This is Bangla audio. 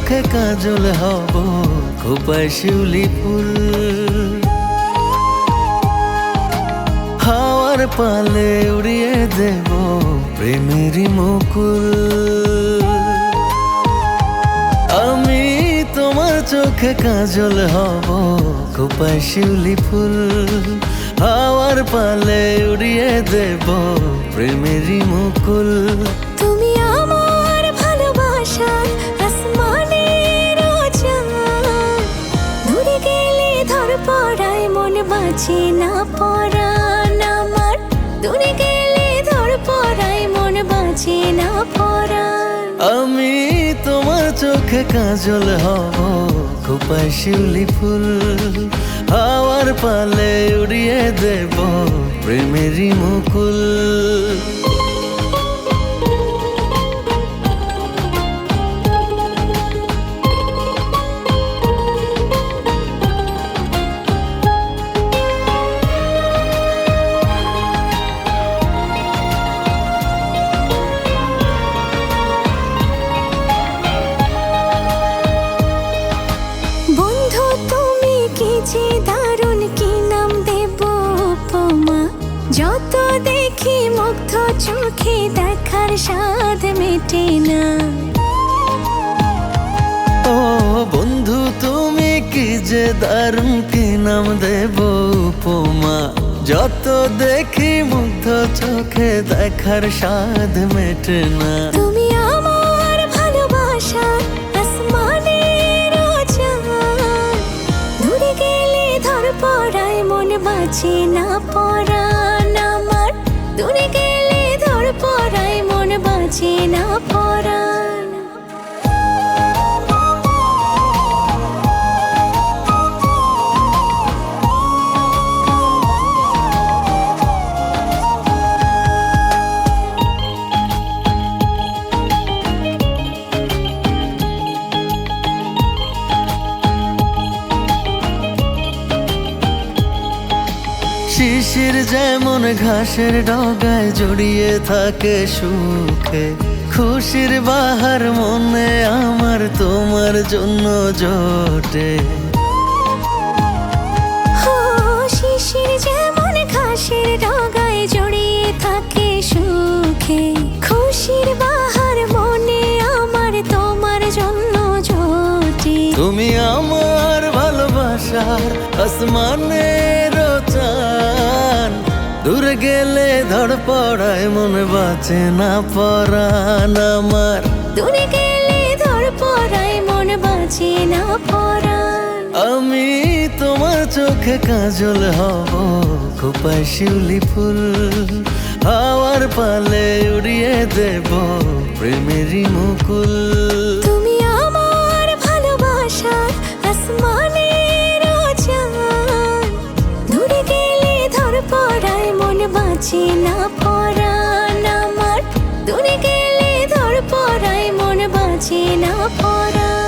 চোখে কাজল হব খোপায় শিউলি ফুল। হাওয়ার পালে উড়িয়ে দেব প্রেমেরই মুকুল। আমি তোমার চোখে কাজল হব খোপায় শিউলি ফুল। হাওয়ার পালে উড়িয়ে দেব প্রেমেরই মুকুল। তুমি আমার ভালোবাসার আসমানের চাঁদ, দূরে গেলে ধর পড়ায় মন বাঁচে না পরাণ আমার। দূরে গেলে ধর পড়ায় মন বাঁচে না পরাণ। আমি তোমার চোখে কাজল হব খোপায় শিউলি ফুল। হাওয়ার পালে উড়িয়ে দেব প্রেমেরই মুকুল। বন্ধু তুমি কি যে দারুণ, কি নাম দেব উপমা। যত দেখি মুগ্ধ চোখে দেখার স্বাদ মেটে না। ও বন্ধু তুমি কি যে দারুণ, কি নাম দেব উপমা। যত দেখি মুগ্ধ চোখে দেখার স্বাদ মেটে না। তুমি আমার ভালোবাসার আসমানের চাঁদ, দূরে গেলে ধর পড়ায় মন বাঁচে না পরাণ আমার। দূরে গেলে ধর পড়ায় মন বাঁচে না পরাণ। শিশির যেমন ঘাসের ডগায় জড়িয়ে থাকে সুখে, খুশির বাহার মনে আমার তোমার জন্য জোটে। শিশির যেমন ঘাসের ডগায় জড়িয়ে থাকে সুখে, খুশির বাহার মনে আমার তোমার জন্য জোটে। তুমি আমার ভালোবাসার আসমানের চাঁদ, দূরে গেলে ধর পড়ায় মন বাঁচে না পরাণ আমার। দূরে গেলে ধর পড়ায় মন বাঁচে না পরাণ। আমি তোমার চোখে কাজল হব খোপায় শিউলি ফুল। হাওয়ার পালে উড়িয়ে দেব প্রেমেরই মুকুল। তুমি আমার ভালোবাসার আসমানের চাঁদ, দূরে গেলে ধর পড়ায় মন বাঁচে না পরাণ আমার। দূরে গেলে ধর পড়ায় মন বাঁচে না পরাণ।